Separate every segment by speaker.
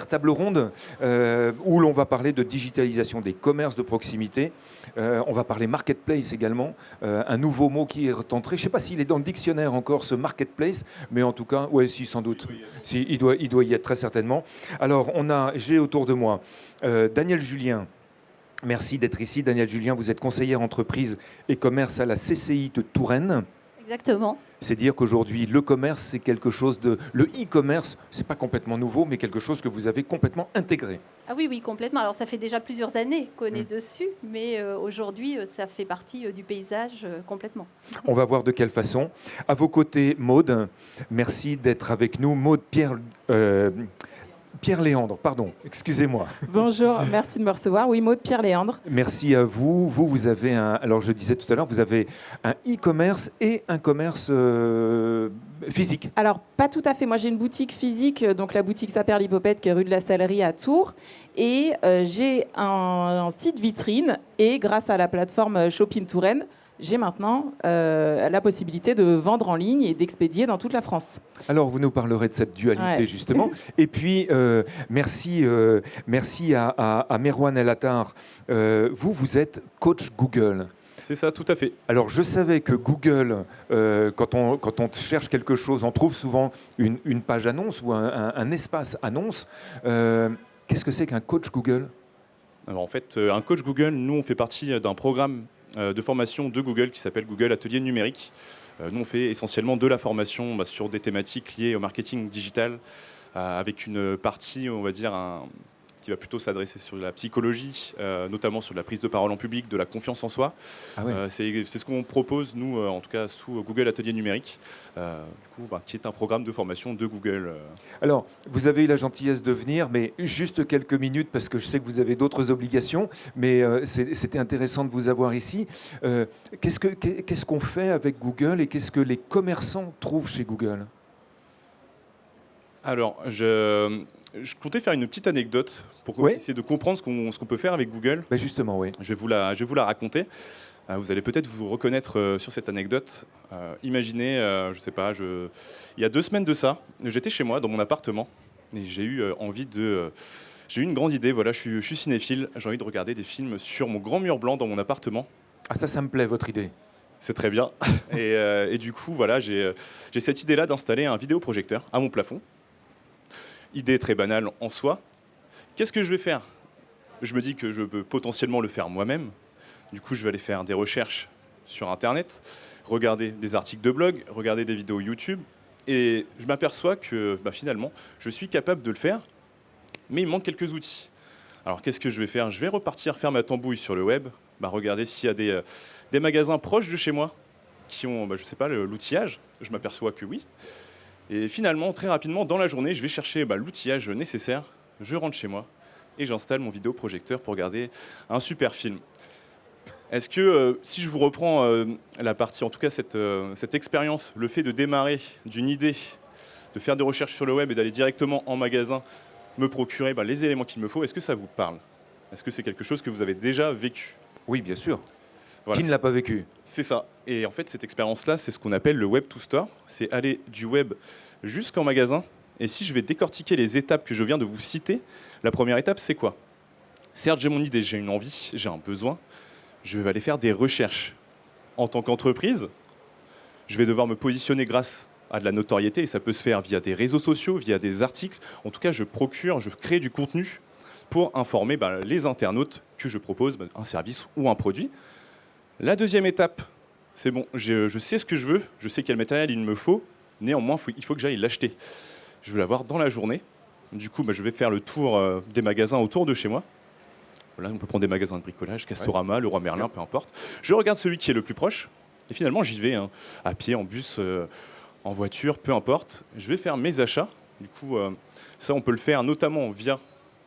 Speaker 1: première table ronde où l'on va parler de digitalisation des commerces de proximité. On va parler marketplace également, un nouveau mot qui est entré. Je ne sais pas s'il est dans le dictionnaire encore, ce marketplace, mais en tout cas, oui, si, sans doute. Si, il doit y être très certainement. Alors, j'ai autour de moi Daniel Julien. Merci d'être ici. Daniel Julien, vous êtes conseillère entreprise et commerce à la CCI de Touraine.
Speaker 2: Exactement.
Speaker 1: C'est dire qu'aujourd'hui, le commerce, c'est quelque chose de... Le e-commerce, c'est pas complètement nouveau, mais quelque chose que vous avez complètement intégré.
Speaker 2: Ah oui, oui, complètement. Alors, ça fait déjà plusieurs années qu'on est dessus, mais aujourd'hui, ça fait partie du paysage complètement.
Speaker 1: On va voir de quelle façon. À vos côtés, Maude, merci d'être avec nous. Maude Pierre Léandre, pardon, excusez-moi.
Speaker 3: Bonjour, merci de me recevoir. Oui, Maude Pierre Léandre.
Speaker 1: Merci à vous. Vous avez alors je disais tout à l'heure, vous avez un e-commerce et un commerce physique.
Speaker 3: Alors, pas tout à fait. Moi, j'ai une boutique physique, donc la boutique Saper-Lipopette, qui est rue de la Salerie à Tours. Et j'ai un site vitrine. Et grâce à la plateforme Shopping Touraine, j'ai maintenant la possibilité de vendre en ligne et d'expédier dans toute la France.
Speaker 1: Alors, vous nous parlerez de cette dualité, justement. Et puis, merci à Merwan El Attar. Vous êtes coach Google.
Speaker 4: C'est ça, tout à fait.
Speaker 1: Alors, je savais que Google, quand on cherche quelque chose, on trouve souvent une page annonce ou un espace annonce. Qu'est-ce que c'est qu'un coach Google ?
Speaker 4: Alors, en fait, un coach Google, nous, on fait partie d'un programme de formation de Google qui s'appelle Google Atelier Numérique. Nous, on fait essentiellement de la formation sur des thématiques liées au marketing digital, avec une partie, on va dire, qui va plutôt s'adresser sur la psychologie, notamment sur la prise de parole en public, de la confiance en soi.
Speaker 1: Ah ouais.
Speaker 4: C'est ce qu'on propose, nous, en tout cas, sous Google Atelier Numérique, qui est un programme de formation de Google.
Speaker 1: Alors, vous avez eu la gentillesse de venir, mais juste quelques minutes, parce que je sais que vous avez d'autres obligations, mais c'était intéressant de vous avoir ici. Qu'est-ce qu'on fait avec Google et qu'est-ce que les commerçants trouvent chez Google ?
Speaker 4: Alors, je comptais faire une petite anecdote pour essayer de comprendre ce qu'on peut faire avec Google.
Speaker 1: Ben justement, oui.
Speaker 4: Je vais vous la raconter. Vous allez peut-être vous reconnaître sur cette anecdote. Imaginez, je sais pas, il y a 2 semaines de ça, j'étais chez moi dans mon appartement et j'ai eu j'ai eu une grande idée. Voilà, je suis cinéphile, j'ai envie de regarder des films sur mon grand mur blanc dans mon appartement.
Speaker 1: Ah ça me plaît, votre idée.
Speaker 4: C'est très bien. Et du coup, voilà, j'ai cette idée-là d'installer un vidéoprojecteur à mon plafond. Idée très banale en soi. Qu'est-ce que je vais faire ? Je me dis que je peux potentiellement le faire moi-même. Du coup, je vais aller faire des recherches sur Internet, regarder des articles de blog, regarder des vidéos YouTube. Et je m'aperçois que finalement, je suis capable de le faire, mais il me manque quelques outils. Alors, qu'est-ce que je vais faire ? Je vais repartir faire ma tambouille sur le web, regarder s'il y a des magasins proches de chez moi qui ont, je sais pas, l'outillage. Je m'aperçois que oui. Et finalement, très rapidement, dans la journée, je vais chercher l'outillage nécessaire, je rentre chez moi et j'installe mon vidéoprojecteur pour regarder un super film. Est-ce que, si je vous reprends la partie, en tout cas cette expérience, le fait de démarrer d'une idée, de faire des recherches sur le web et d'aller directement en magasin, me procurer les éléments qu'il me faut, est-ce que ça vous parle ? Est-ce que c'est quelque chose que vous avez déjà vécu ?
Speaker 1: Oui, bien sûr.
Speaker 4: Voilà,
Speaker 1: qui ne l'a pas vécu ?
Speaker 4: C'est ça. Et en fait, cette expérience-là, c'est ce qu'on appelle le Web to Store. C'est aller du web jusqu'en magasin. Et si je vais décortiquer les étapes que je viens de vous citer, la première étape, c'est quoi ? Certes, j'ai mon idée, j'ai une envie, j'ai un besoin. Je vais aller faire des recherches. En tant qu'entreprise, je vais devoir me positionner grâce à de la notoriété. Et ça peut se faire via des réseaux sociaux, via des articles. En tout cas, je crée du contenu pour informer les internautes que je propose un service ou un produit. La deuxième étape, c'est bon, je sais ce que je veux, je sais quel matériel il me faut, néanmoins, il faut que j'aille l'acheter. Je veux l'avoir dans la journée. Du coup, je vais faire le tour des magasins autour de chez moi. Là, on peut prendre des magasins de bricolage, Castorama, Leroy Merlin, peu importe. Je regarde celui qui est le plus proche, et finalement, j'y vais, à pied, en bus, en voiture, peu importe. Je vais faire mes achats. Du coup, ça, on peut le faire notamment via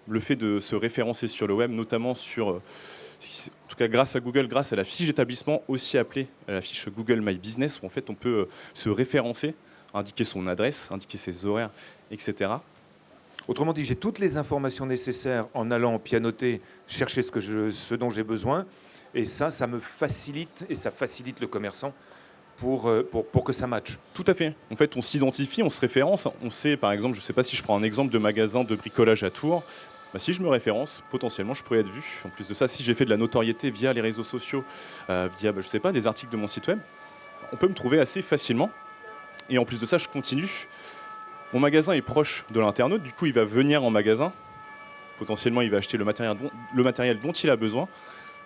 Speaker 4: le fait de se référencer sur le web, notamment sur... en tout cas, grâce à Google, grâce à la fiche d'établissement, aussi appelée la fiche Google My Business, où en fait on peut se référencer, indiquer son adresse, indiquer ses horaires, etc.
Speaker 1: Autrement dit, j'ai toutes les informations nécessaires en allant pianoter, chercher ce dont j'ai besoin, et ça me facilite, et ça facilite le commerçant pour que ça matche.
Speaker 4: Tout à fait. En fait, on s'identifie, on se référence. On sait, par exemple, je ne sais pas si je prends un exemple de magasin de bricolage à Tours. Bah, si je me référence, potentiellement, je pourrais être vu. En plus de ça, si j'ai fait de la notoriété via les réseaux sociaux, via, je sais pas, des articles de mon site web, on peut me trouver assez facilement. Et en plus de ça, je continue. Mon magasin est proche de l'internaute, du coup, il va venir en magasin. Potentiellement, il va acheter le matériel dont il a besoin.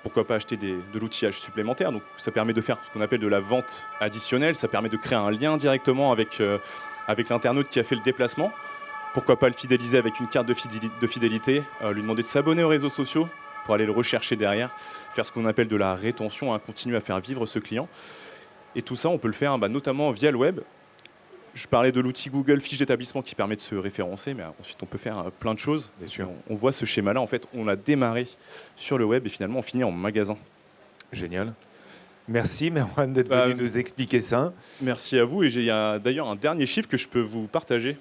Speaker 4: Pourquoi pas acheter de l'outillage supplémentaire. Donc, ça permet de faire ce qu'on appelle de la vente additionnelle. Ça permet de créer un lien directement avec l'internaute qui a fait le déplacement. Pourquoi pas le fidéliser avec une carte de fidélité, lui demander de s'abonner aux réseaux sociaux pour aller le rechercher derrière, faire ce qu'on appelle de la rétention, continuer à faire vivre ce client. Et tout ça, on peut le faire notamment via le web. Je parlais de l'outil Google Fiche d'établissement qui permet de se référencer, mais ensuite on peut faire plein de choses.
Speaker 1: Bien sûr.
Speaker 4: On voit ce schéma-là, en fait, on a démarré sur le web et finalement on finit en magasin.
Speaker 1: Génial. Merci Merwan d'être venu nous expliquer ça.
Speaker 4: Merci à vous, et il y a d'ailleurs un dernier chiffre que je peux vous partager.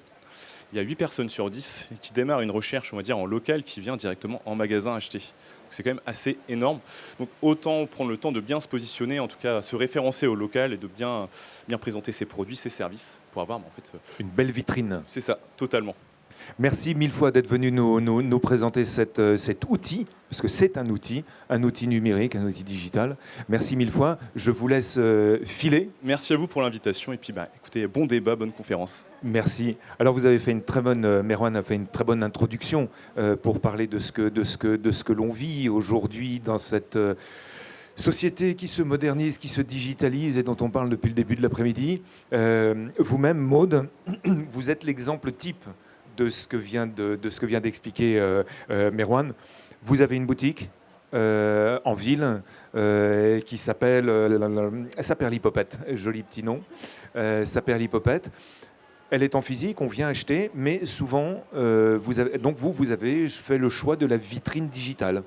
Speaker 4: Il y a 8 personnes sur 10 qui démarrent une recherche, on va dire, en local, qui vient directement en magasin acheter. C'est quand même assez énorme. Donc autant prendre le temps de bien se positionner, en tout cas se référencer au local et de bien présenter ses produits, ses services, pour avoir
Speaker 1: une belle vitrine.
Speaker 4: C'est ça, totalement.
Speaker 1: Merci mille fois d'être venu nous présenter cet outil, parce que c'est un outil numérique, un outil digital. Merci mille fois. Je vous laisse filer.
Speaker 4: Merci à vous pour l'invitation. Et puis, écoutez, bon débat, bonne conférence.
Speaker 1: Merci. Alors, vous avez fait une très bonne, Merwan a fait une très bonne introduction pour parler de ce que l'on vit aujourd'hui dans cette société qui se modernise, qui se digitalise et dont on parle depuis le début de l'après-midi. Vous-même, Maude, vous êtes l'exemple type de ce que vient d'expliquer Merwan. Vous avez une boutique en ville qui s'appelle Saperlipopette, joli petit nom, Saperlipopette. Elle est en physique, on vient acheter, mais souvent, vous avez fait le choix de la vitrine digitale.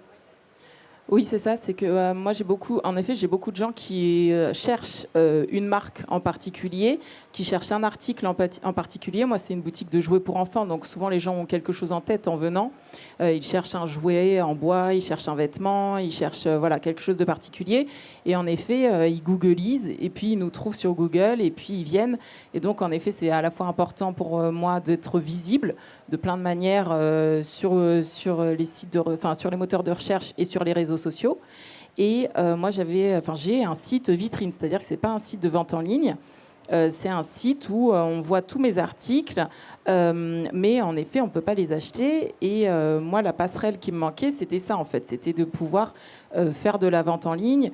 Speaker 3: Oui, c'est ça. C'est que moi, j'ai beaucoup de gens qui cherchent une marque en particulier, qui cherchent un article en particulier. Moi, c'est une boutique de jouets pour enfants, donc souvent les gens ont quelque chose en tête en venant. Ils cherchent un jouet en bois, ils cherchent un vêtement, ils cherchent quelque chose de particulier. Et en effet, ils googlisent et puis ils nous trouvent sur Google et puis ils viennent. Et donc, en effet, c'est à la fois important pour moi d'être visible de plein de manières sur les sites sur les moteurs de recherche et sur les réseaux sociaux. Et moi, j'ai un site vitrine, c'est-à-dire que c'est pas un site de vente en ligne. C'est un site où on voit tous mes articles, mais en effet, on ne peut pas les acheter. Et moi, la passerelle qui me manquait, c'était ça, en fait. C'était de pouvoir faire de la vente en ligne.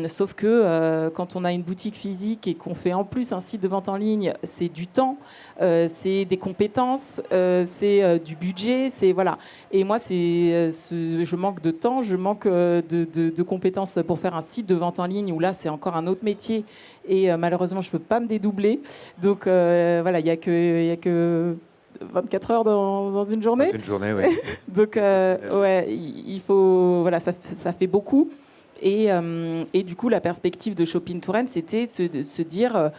Speaker 3: Sauf que quand on a une boutique physique et qu'on fait en plus un site de vente en ligne, c'est du temps, c'est des compétences, c'est du budget, c'est voilà. Et moi, je manque de temps, je manque de compétences pour faire un site de vente en ligne où là, c'est encore un autre métier et malheureusement, je peux pas me dédoubler. Donc voilà, il y a que 24 heures dans une journée.
Speaker 1: Une journée, oui.
Speaker 3: Donc ouais, il faut ça fait beaucoup. Et du coup, la perspective de Shopping Touraine, c'était de se dire,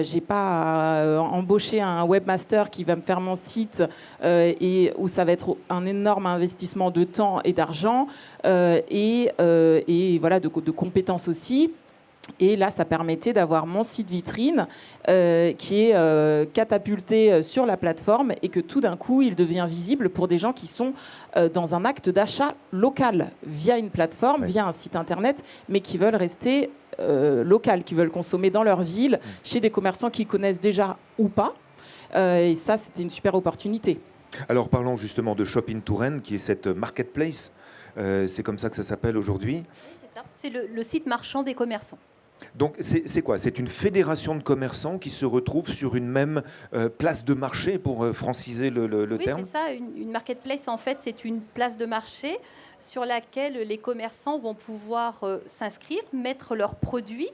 Speaker 3: j'ai pas à embaucher un webmaster qui va me faire mon site et où ça va être un énorme investissement de temps et d'argent et voilà de compétences aussi. Et là, ça permettait d'avoir mon site vitrine qui est catapulté sur la plateforme et que tout d'un coup, il devient visible pour des gens qui sont dans un acte d'achat local via une plateforme, via un site internet, mais qui veulent rester local, qui veulent consommer dans leur ville, chez des commerçants qu'ils connaissent déjà ou pas. Et ça, c'était une super opportunité.
Speaker 1: Alors parlons justement de Shopping Touraine, qui est cette marketplace. C'est comme ça que ça s'appelle aujourd'hui.
Speaker 2: C'est ça. C'est le site marchand des commerçants.
Speaker 1: Donc c'est quoi? C'est une fédération de commerçants qui se retrouvent sur une même place de marché, pour franciser le terme?
Speaker 2: Oui, c'est ça. Une marketplace, en fait, c'est une place de marché sur laquelle les commerçants vont pouvoir s'inscrire, mettre leurs produits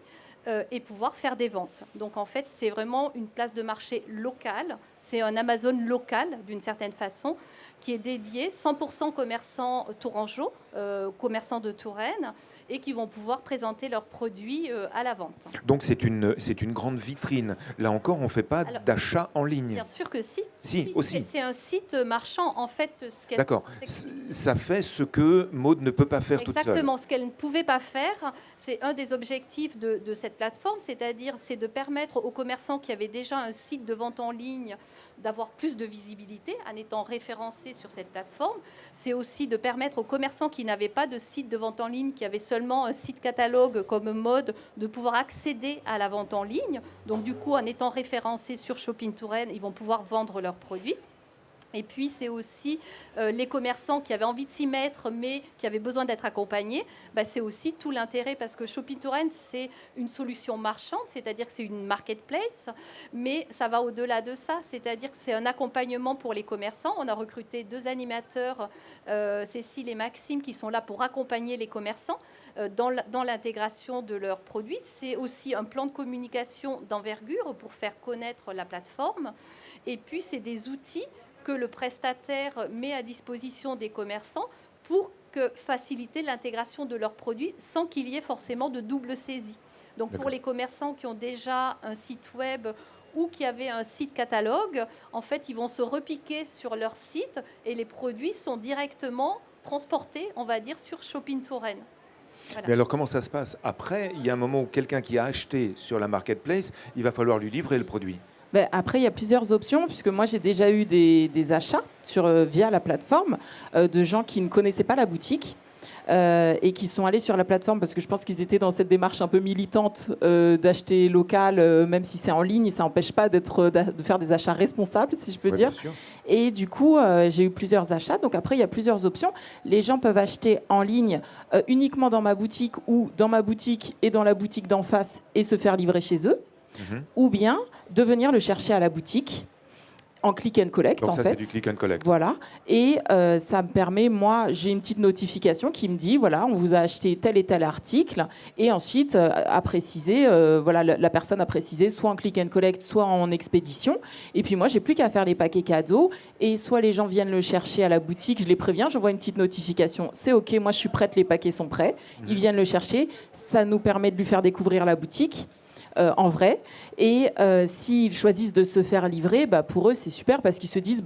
Speaker 2: et pouvoir faire des ventes. Donc, en fait, c'est vraiment une place de marché locale. C'est un Amazon local, d'une certaine façon, qui est dédié 100% commerçants tourangeaux, commerçants de Touraine, et qui vont pouvoir présenter leurs produits à la vente.
Speaker 1: Donc c'est une grande vitrine. Là encore, on ne fait pas
Speaker 2: Alors,
Speaker 1: d'achat en ligne.
Speaker 2: Bien sûr que si.
Speaker 1: Si, aussi.
Speaker 2: C'est un site marchand, en fait.
Speaker 1: D'accord. Ça fait ce que Maud ne peut pas faire toute seule.
Speaker 2: Exactement. Ce qu'elle ne pouvait pas faire, c'est un des objectifs de cette plateforme, c'est-à-dire c'est de permettre aux commerçants qui avaient déjà un site de vente en ligne d'avoir plus de visibilité en étant référencés sur cette plateforme. C'est aussi de permettre aux commerçants qui n'avaient pas de site de vente en ligne, qui avaient seulement un site catalogue comme Maud, de pouvoir accéder à la vente en ligne. Donc du coup, en étant référencés sur Shopping Touraine, ils vont pouvoir vendre leurs produits. Et puis, c'est aussi les commerçants qui avaient envie de s'y mettre, mais qui avaient besoin d'être accompagnés. C'est aussi tout l'intérêt, parce que Shopping Touraine, c'est une solution marchande, c'est-à-dire que c'est une marketplace, mais ça va au-delà de ça, c'est-à-dire que c'est un accompagnement pour les commerçants. On a recruté 2 animateurs, Cécile et Maxime, qui sont là pour accompagner les commerçants dans l'intégration de leurs produits. C'est aussi un plan de communication d'envergure pour faire connaître la plateforme. Et puis, c'est des outils que le prestataire met à disposition des commerçants pour faciliter l'intégration de leurs produits sans qu'il y ait forcément de double saisie. Donc pour les commerçants qui ont déjà un site web ou qui avaient un site catalogue, en fait, ils vont se repiquer sur leur site et les produits sont directement transportés, on va dire, sur Shopping Touraine. Voilà.
Speaker 1: Mais alors, comment ça se passe? Après, il y a un moment où quelqu'un qui a acheté sur la marketplace, il va falloir lui livrer le produit.
Speaker 3: Après, il y a plusieurs options, puisque moi, j'ai déjà eu des achats via la plateforme de gens qui ne connaissaient pas la boutique et qui sont allés sur la plateforme parce que je pense qu'ils étaient dans cette démarche un peu militante d'acheter local, même si c'est en ligne, ça n'empêche pas de faire des achats responsables, si je peux dire. Et du coup, j'ai eu plusieurs achats. Donc après, il y a plusieurs options. Les gens peuvent acheter en ligne uniquement dans ma boutique ou dans ma boutique et dans la boutique d'en face et se faire livrer chez eux. Ou bien de venir le chercher à la boutique en click and collect.
Speaker 1: Donc
Speaker 3: en
Speaker 1: ça,
Speaker 3: fait.
Speaker 1: c'est du click and collect.
Speaker 3: Voilà. Et ça me permet, moi, j'ai une petite notification qui me dit, voilà, on vous a acheté tel et tel article. Et ensuite, à préciser, voilà, la personne a précisé soit en click and collect, soit en expédition. Et puis moi, j'ai plus qu'à faire les paquets cadeaux. Et soit les gens viennent le chercher à la boutique, je les préviens, j'envoie une petite notification. C'est OK, moi, je suis prête, les paquets sont prêts. Ils viennent le chercher. Ça nous permet de lui faire découvrir la boutique. En vrai. Et s'ils choisissent de se faire livrer, pour eux, c'est super parce qu'ils se disent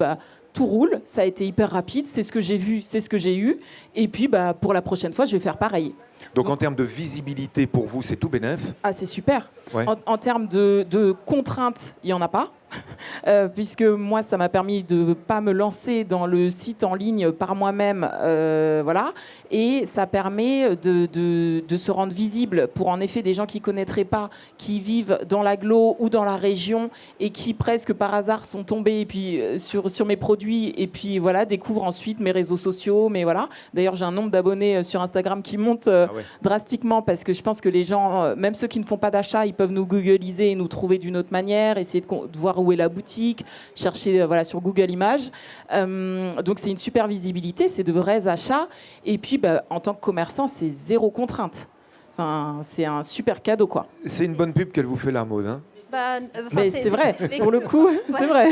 Speaker 3: tout roule, ça a été hyper rapide, c'est ce que j'ai vu, c'est ce que j'ai eu. Et puis, pour la prochaine fois, je vais faire pareil.
Speaker 1: Donc en termes de visibilité, pour vous, c'est tout bénef?
Speaker 3: Ah, c'est super.
Speaker 1: Ouais.
Speaker 3: En termes de contraintes, il n'y en a pas. Puisque moi, ça m'a permis de ne pas me lancer dans le site en ligne par moi-même. Voilà. Et ça permet de se rendre visible pour, en effet, des gens qui ne connaîtraient pas, qui vivent dans l'agglo ou dans la région et qui, presque par hasard, sont tombés et puis, sur mes produits et puis voilà, découvrent ensuite mes réseaux sociaux. Mais voilà. D'ailleurs, j'ai un nombre d'abonnés sur Instagram qui monte drastiquement parce que je pense que les gens, même ceux qui ne font pas d'achat, ils peuvent nous googliser et nous trouver d'une autre manière, essayer de voir où est la boutique, chercher sur Google Images. Donc c'est une super visibilité, c'est de vrais achats. Et puis en tant que commerçant, c'est zéro contrainte. Enfin, c'est un super cadeau, quoi.
Speaker 1: C'est une bonne pub qu'elle vous fait là, Maud, hein?
Speaker 3: Mais c'est vrai, pour le coup, c'est vrai.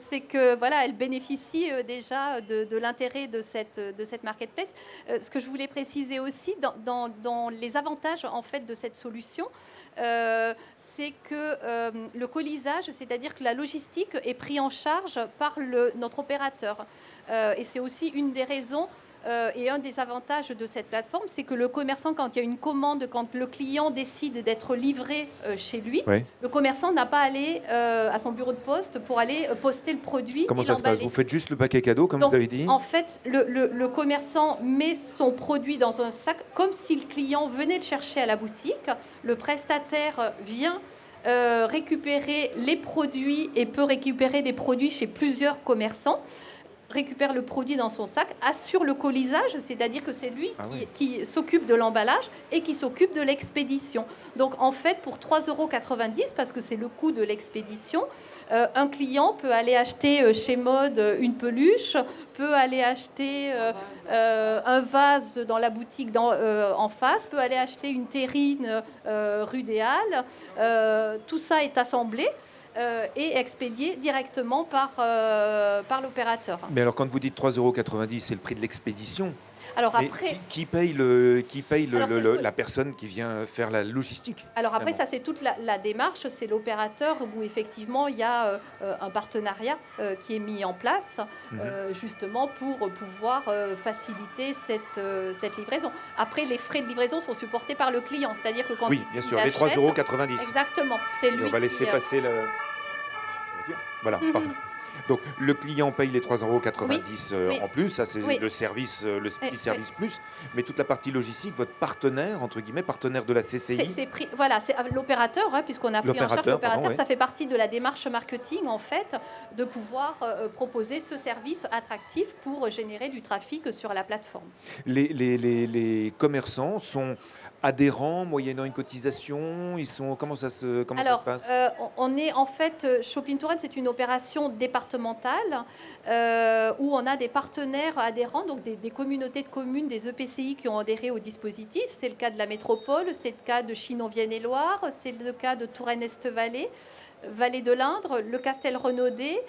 Speaker 2: C'est que voilà, elle bénéficie déjà de l'intérêt de cette marketplace. Ce que je voulais préciser aussi dans les avantages en fait de cette solution, c'est que le colisage, c'est-à-dire que la logistique est prise en charge par notre opérateur. Et c'est aussi une des raisons. Et un des avantages de cette plateforme, c'est que le commerçant, quand il y a une commande, quand le client décide d'être livré chez lui, le commerçant n'a pas à aller à son bureau de poste pour aller poster le produit.
Speaker 1: Comment ça se passe? Vous faites juste le paquet cadeau, comme vous avez dit?
Speaker 2: En fait, le commerçant met son produit dans un sac, comme si le client venait le chercher à la boutique. Le prestataire vient récupérer les produits et peut récupérer des produits chez plusieurs commerçants. Récupère le produit dans son sac, assure le colisage, c'est-à-dire que c'est lui qui s'occupe de l'emballage et qui s'occupe de l'expédition. Donc en fait, pour 3,90 €, parce que c'est le coût de l'expédition, un client peut aller acheter chez Maud une peluche, peut aller acheter un vase dans la boutique en face, peut aller acheter une terrine rue des Halles. Tout ça est assemblé. et expédié directement par l'opérateur.
Speaker 1: Mais alors, quand vous dites 3,90 €, c'est le prix de l'expédition.
Speaker 2: Alors
Speaker 1: Mais
Speaker 2: après,
Speaker 1: qui paye
Speaker 2: Alors, c'est
Speaker 1: la personne qui vient faire la logistique?
Speaker 2: Alors après,
Speaker 1: Vraiment.
Speaker 2: ça c'est toute la démarche, c'est l'opérateur où effectivement il y a un partenariat qui est mis en place justement pour pouvoir faciliter cette livraison. Après, les frais de livraison sont supportés par le client, c'est-à-dire que quand
Speaker 1: Oui,
Speaker 2: il
Speaker 1: bien sûr, les
Speaker 2: achète,
Speaker 1: 3,90 €.
Speaker 2: exactement, c'est
Speaker 1: Et
Speaker 2: lui
Speaker 1: on va laisser
Speaker 2: qui,
Speaker 1: passer le... Voilà, pardon. Donc le client paye les 3,90 €
Speaker 2: Oui.
Speaker 1: en plus, ça c'est
Speaker 2: Oui.
Speaker 1: le service, le petit
Speaker 2: Oui.
Speaker 1: service plus, mais toute la partie logistique, votre partenaire, entre guillemets, partenaire de la CCI,
Speaker 2: Voilà, c'est l'opérateur, puisqu'on a pris en charge
Speaker 1: L'opérateur,
Speaker 2: l'opérateur.
Speaker 1: pardon, ouais.
Speaker 2: Ça fait partie de la démarche marketing, en fait, de pouvoir proposer ce service attractif pour générer du trafic sur la plateforme.
Speaker 1: les commerçants sont adhérents moyennant une cotisation, comment ça se passe?
Speaker 2: On est en fait, Shopping Touraine, c'est une opération départementale où on a des partenaires adhérents, donc des communautés de communes, des EPCI qui ont adhéré au dispositif. C'est le cas de la métropole, c'est le cas de Chinon-Vienne-et-Loire, c'est le cas de Touraine-Est-Vallée, Vallée de l'Indre, le Castel-Renaudet.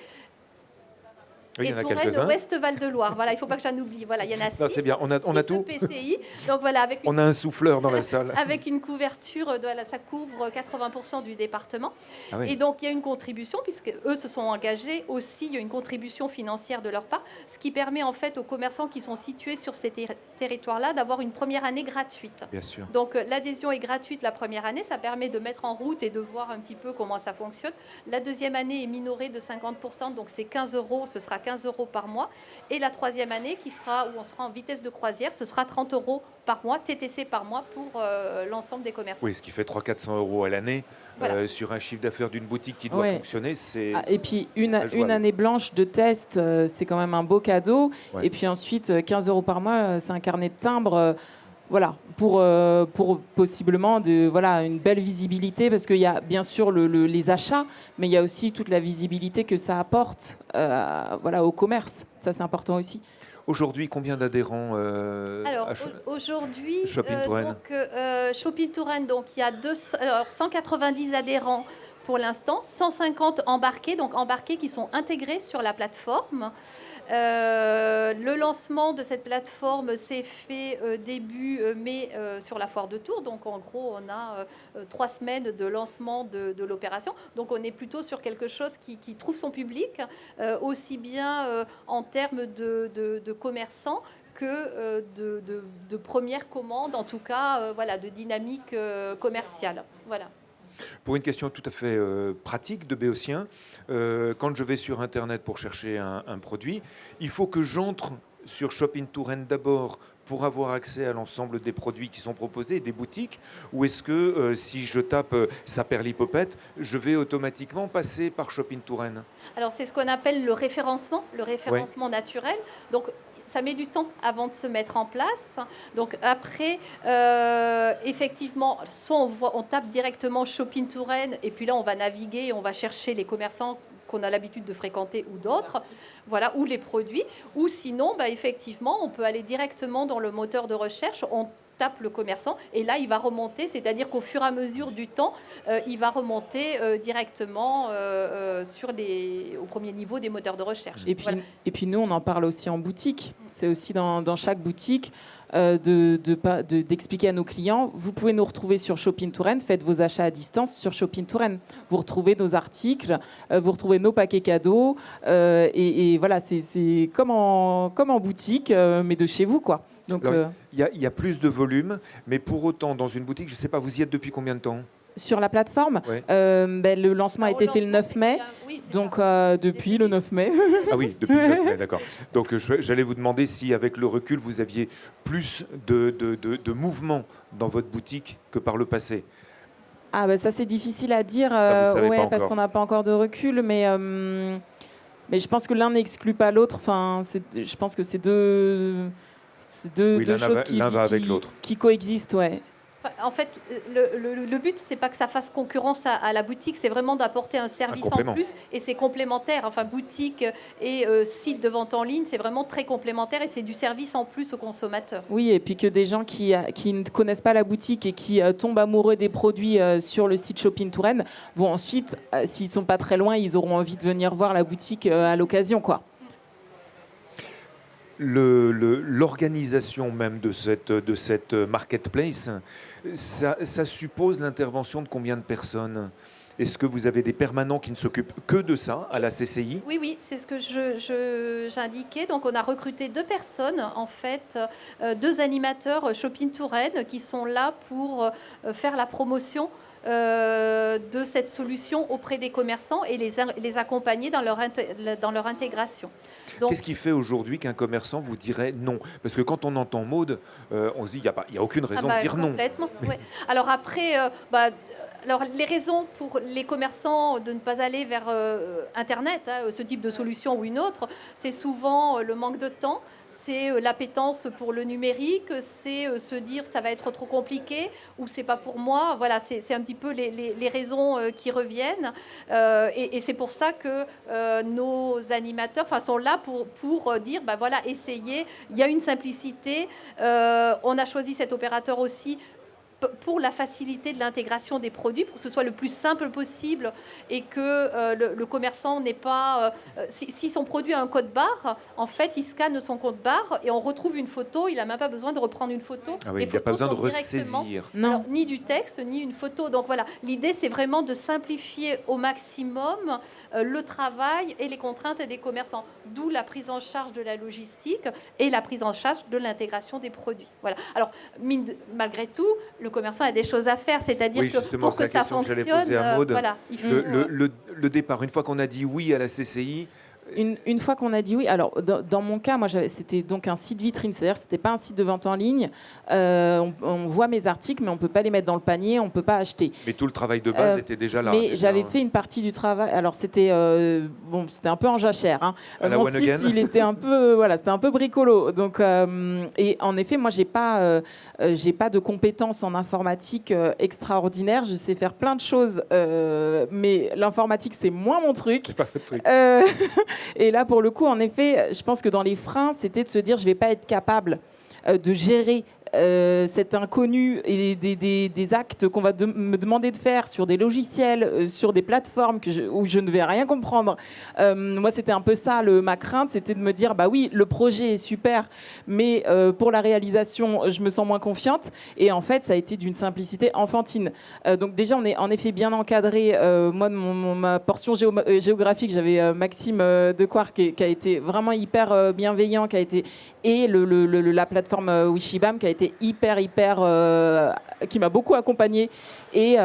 Speaker 1: Oui, il y
Speaker 2: Et
Speaker 1: en a
Speaker 2: Touraine,
Speaker 1: quelques-uns.
Speaker 2: Ouest Val-de-Loire. Voilà, il ne faut pas que j'en oublie. Voilà, il y en a 6.
Speaker 1: Non, c'est bien, on a tout.
Speaker 2: EPCI. Donc voilà, avec
Speaker 1: On a un souffleur dans la salle.
Speaker 2: avec une couverture, ça couvre 80% du département.
Speaker 1: Ah oui.
Speaker 2: Et donc, il y a une contribution, puisque eux se sont engagés aussi, il y a une contribution financière de leur part, ce qui permet en fait aux commerçants qui sont situés sur ces territoires-là d'avoir une première année gratuite.
Speaker 1: Bien sûr.
Speaker 2: Donc, l'adhésion est gratuite la première année, ça permet de mettre en route et de voir un petit peu comment ça fonctionne. La deuxième année est minorée de 50%, donc c'est 15 €, ce sera 15 € par mois. Et la troisième année, où on sera en vitesse de croisière, ce sera 30 € par mois, TTC par mois pour l'ensemble des commerçants.
Speaker 1: Oui, ce qui fait 300-400 € à l'année.
Speaker 2: Voilà.
Speaker 1: Sur un chiffre d'affaires d'une boutique qui doit
Speaker 3: Ouais.
Speaker 1: fonctionner, c'est...
Speaker 3: Et puis
Speaker 1: très
Speaker 3: une
Speaker 1: jouable.
Speaker 3: année blanche de test, c'est quand même un beau cadeau.
Speaker 1: Ouais.
Speaker 3: Et puis ensuite, 15 € par mois, c'est un carnet de timbres. Voilà, pour possiblement une belle visibilité, parce qu'il y a bien sûr les achats, mais il y a aussi toute la visibilité que ça apporte au commerce. Ça, c'est important aussi.
Speaker 1: Aujourd'hui, combien d'adhérents
Speaker 2: Alors aujourd'hui,
Speaker 1: Shopping Touraine.
Speaker 2: Shopping Touraine, donc il y a 190 adhérents pour l'instant, 150 embarqués, donc embarqués qui sont intégrés sur la plateforme. Le lancement de cette plateforme s'est fait début mai sur la foire de Tours. Donc en gros, on a 3 semaines de lancement de l'opération. Donc on est plutôt sur quelque chose qui trouve son public, aussi bien en termes de commerçants que de premières commandes, en tout cas de dynamique commerciale. Voilà.
Speaker 1: Pour une question tout à fait pratique de Béotien, quand je vais sur Internet pour chercher un produit, il faut que j'entre sur Shopping Touraine d'abord pour avoir accès à l'ensemble des produits qui sont proposés, des boutiques, ou est-ce que si je tape Saperlipopette, je vais automatiquement passer par Shopping Touraine?
Speaker 2: Alors c'est ce qu'on appelle le référencement naturel. Donc ça met du temps avant de se mettre en place. Donc après, effectivement, soit on tape directement Shopping Touraine et puis là on va naviguer, on va chercher les commerçants qu'on a l'habitude de fréquenter ou d'autres, voilà, ou les produits. Ou sinon, effectivement, on peut aller directement dans le moteur de recherche. On tape le commerçant et là il va remonter, c'est-à-dire qu'au fur et à mesure du temps, il va remonter directement au premier niveau des moteurs de recherche.
Speaker 3: Et puis,
Speaker 2: Voilà.
Speaker 3: et puis nous, on en parle aussi en boutique. C'est aussi dans chaque boutique d'expliquer à nos clients, vous pouvez nous retrouver sur Shopping Touraine, faites vos achats à distance sur Shopping Touraine. Vous retrouvez nos articles, vous retrouvez nos paquets cadeaux, et voilà, c'est comme en boutique, mais de chez vous, quoi. Donc,
Speaker 1: Il y a plus de volume, mais pour autant, dans une boutique, je ne sais pas, vous y êtes depuis combien de temps?
Speaker 3: sur la plateforme,
Speaker 1: Ouais.
Speaker 3: le lancement a été fait le 9 mai,
Speaker 2: Oui, c'est
Speaker 3: donc
Speaker 2: ça.
Speaker 3: depuis le 9 mai.
Speaker 1: Ah oui, depuis le 9 mai, d'accord. Donc j'allais vous demander si, avec le recul, vous aviez plus de mouvement dans votre boutique que par le passé.
Speaker 3: Ah ça c'est difficile à dire,
Speaker 1: Ça, vous savez pas
Speaker 3: parce
Speaker 1: encore.
Speaker 3: qu'on n'a pas encore de recul, mais je pense que l'un n'exclut pas l'autre. Enfin, je pense que c'est deux
Speaker 1: Oui, l'un
Speaker 3: choses
Speaker 1: l'un va avec l'autre.
Speaker 3: qui coexistent, ouais.
Speaker 2: En fait, le but, c'est pas que ça fasse concurrence à la boutique, c'est vraiment d'apporter un service en
Speaker 1: complément.
Speaker 2: plus, et c'est complémentaire. Enfin, boutique et site de vente en ligne, c'est vraiment très complémentaire, et c'est du service en plus aux consommateurs.
Speaker 3: Oui, et puis que des gens qui ne connaissent pas la boutique et qui tombent amoureux des produits sur le site Shopping Touraine vont ensuite, s'ils ne sont pas très loin, ils auront envie de venir voir la boutique à l'occasion, quoi.
Speaker 1: L'organisation même de cette marketplace, ça suppose l'intervention de combien de personnes? Est-ce que vous avez des permanents qui ne s'occupent que de ça à la CCI?
Speaker 2: Oui, c'est ce que j'indiquais. Donc, on a recruté 2 personnes, en fait, 2 animateurs Shopping Touraine qui sont là pour faire la promotion de cette solution auprès des commerçants et les accompagner dans leur intégration. Donc,
Speaker 1: Qu'est-ce qui fait aujourd'hui qu'un commerçant vous dirait non? Parce que quand on entend Maude, on se dit qu'il n'y a aucune raison de dire non.
Speaker 2: complètement. Ouais. Alors après, alors les raisons pour les commerçants de ne pas aller vers Internet, ce type de solution ou une autre, c'est souvent le manque de temps, c'est l'appétence pour le numérique, c'est se dire ça va être trop compliqué ou c'est pas pour moi. Voilà, c'est un petit peu les raisons qui reviennent. Et c'est pour ça que nos animateurs sont là pour dire, voilà, essayez. Il y a une simplicité. On a choisi cet opérateur aussi pour la facilité de l'intégration des produits, pour que ce soit le plus simple possible et que le commerçant n'ait pas... si son produit a un code barre, en fait, il scanne son code barre et on retrouve une photo. Il n'a même pas besoin de reprendre une photo.
Speaker 1: Ah oui, il n'y a pas besoin de ressaisir.
Speaker 3: Non.
Speaker 2: Alors, ni du texte, ni une photo. Donc voilà, l'idée, c'est vraiment de simplifier au maximum le travail et les contraintes des commerçants. D'où la prise en charge de la logistique et la prise en charge de l'intégration des produits. Voilà. Alors, malgré tout, le commerçant a des choses à faire, c'est-à-dire
Speaker 1: Oui,
Speaker 2: que
Speaker 1: justement,
Speaker 2: pour
Speaker 1: c'est
Speaker 2: que
Speaker 1: la
Speaker 2: ça
Speaker 1: question que j'allais
Speaker 2: fonctionne,
Speaker 1: poser à Maude.
Speaker 2: voilà, il faut...
Speaker 1: Le départ, une fois qu'on a dit oui à la CCI,
Speaker 3: Une fois qu'on a dit oui, alors dans mon cas, moi c'était donc un site vitrine, c'est-à-dire que c'était pas un site de vente en ligne. On voit mes articles, mais on peut pas les mettre dans le panier, on peut pas acheter.
Speaker 1: mais tout le travail de base était déjà là.
Speaker 3: Mais
Speaker 1: déjà.
Speaker 3: j'avais fait une partie du travail. Alors c'était c'était un peu en jachère. Hein.
Speaker 1: À la
Speaker 3: Mon
Speaker 1: one
Speaker 3: site,
Speaker 1: again.
Speaker 3: il était un peu c'était un peu bricolo. Donc et en effet, moi j'ai pas de compétences en informatique extraordinaires. Je sais faire plein de choses, mais l'informatique c'est moins mon truc.
Speaker 1: C'est pas votre truc.
Speaker 3: Et là, pour le coup, en effet, je pense que dans les freins, c'était de se dire je ne vais pas être capable de gérer cet inconnu et des actes qu'on va me demander de faire sur des logiciels, sur des plateformes où je ne vais rien comprendre. Moi, c'était un peu ça, ma crainte, c'était de me dire, bah oui, le projet est super, mais pour la réalisation, je me sens moins confiante. Et en fait, ça a été d'une simplicité enfantine. Donc déjà, on est en effet bien encadré. Moi, de ma portion géographique, j'avais Maxime Decoire qui a été vraiment hyper bienveillant, et la plateforme Wishibam qui a été hyper qui m'a beaucoup accompagnée. Et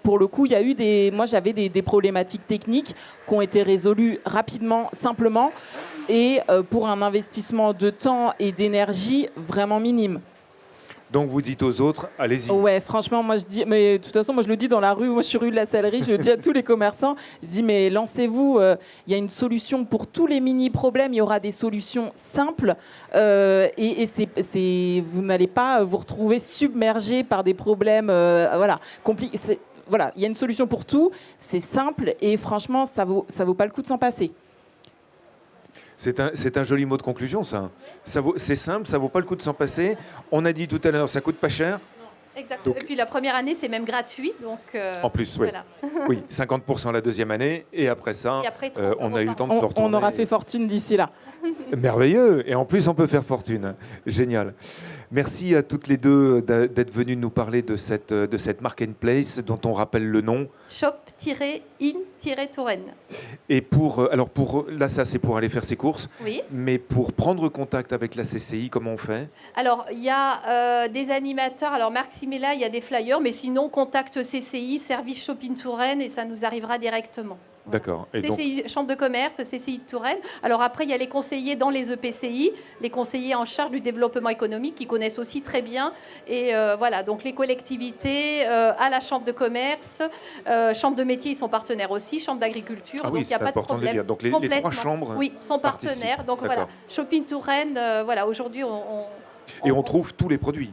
Speaker 3: pour le coup, il y a eu moi j'avais des problématiques techniques qui ont été résolues rapidement, simplement, et pour un investissement de temps et d'énergie vraiment minime.
Speaker 1: Donc vous dites aux autres, allez-y.
Speaker 3: Ouais, franchement, moi je dis, mais de toute façon, moi je le dis dans la rue, moi je suis rue de la Salerie, je le dis à tous les commerçants, je dis mais lancez-vous, il y a une solution pour tous les mini-problèmes, il y aura des solutions simples et vous n'allez pas vous retrouver submergé par des problèmes, compliqués. Voilà, il y a une solution pour tout, c'est simple et franchement, ça vaut pas le coup de s'en passer.
Speaker 1: C'est un joli mot de conclusion, ça. C'est simple, ça vaut pas le coup de s'en passer. On a dit tout à l'heure, ça coûte pas cher.
Speaker 2: Exactement.
Speaker 1: Donc-
Speaker 2: Et puis la première année, c'est même gratuit. Donc,
Speaker 1: En plus, oui.
Speaker 2: voilà.
Speaker 1: Oui, 50% la deuxième année. Et après ça,
Speaker 2: Et après, 30
Speaker 1: on a
Speaker 2: euros
Speaker 1: eu le
Speaker 2: par
Speaker 1: temps de se retourner.
Speaker 3: On aura fait fortune d'ici là.
Speaker 1: Merveilleux. Et en plus, on peut faire fortune. Génial. Merci à toutes les deux d'être venues nous parler de cette marketplace dont on rappelle le nom.
Speaker 2: Shop-in-Touraine.
Speaker 1: Et là, ça, c'est pour aller faire ses courses.
Speaker 2: Oui.
Speaker 1: Mais pour prendre contact avec la CCI, comment on fait?
Speaker 2: Alors, il y a des animateurs. Alors, Maxime est là, il y a des flyers. Mais sinon, contacte CCI, service Shopping Touraine, et ça nous arrivera directement.
Speaker 1: D'accord. Et donc,
Speaker 2: CCI, Chambre de commerce, CCI de Touraine. Alors après, il y a les conseillers dans les EPCI, les conseillers en charge du développement économique qui connaissent aussi très bien. Et voilà, donc les collectivités, à la Chambre de commerce, Chambre de métier, ils sont partenaires aussi, Chambre d'agriculture,
Speaker 1: ah oui,
Speaker 2: donc il n'y a
Speaker 1: c'est
Speaker 2: pas de
Speaker 1: important de le
Speaker 2: problème.
Speaker 1: dire. Donc les trois
Speaker 2: Complètement.
Speaker 1: chambres.
Speaker 2: Oui, sont
Speaker 1: participent.
Speaker 2: partenaires. Donc
Speaker 1: D'accord.
Speaker 2: voilà, Shopping Touraine, voilà, aujourd'hui,
Speaker 1: Et on trouve tous les produits.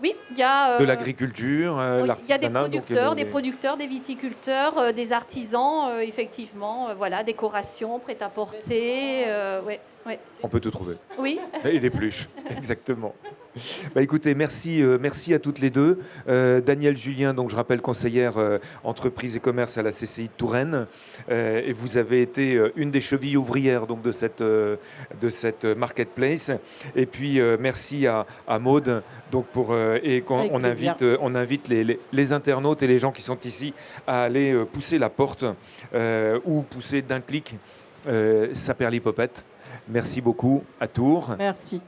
Speaker 2: Oui, il y a
Speaker 1: de l'agriculture,
Speaker 2: oui, il y a des
Speaker 1: l'artisanat, donc,
Speaker 2: producteurs, des viticulteurs, des artisans, effectivement, voilà, décoration, prêt-à-porter, ouais, ouais.
Speaker 1: on peut tout trouver.
Speaker 2: Oui.
Speaker 1: Et des pluches, exactement. Bah, écoutez, merci à toutes les deux. Danielle Julien, donc je rappelle conseillère entreprise et commerce à la CCI de Touraine, et vous avez été une des chevilles ouvrières donc de cette marketplace. Et puis merci à Maude, donc
Speaker 3: Avec plaisir.
Speaker 1: on invite les internautes et les gens qui sont ici à aller pousser la porte ou pousser d'un clic Saperlipopette. Merci beaucoup à Tours.
Speaker 3: Merci.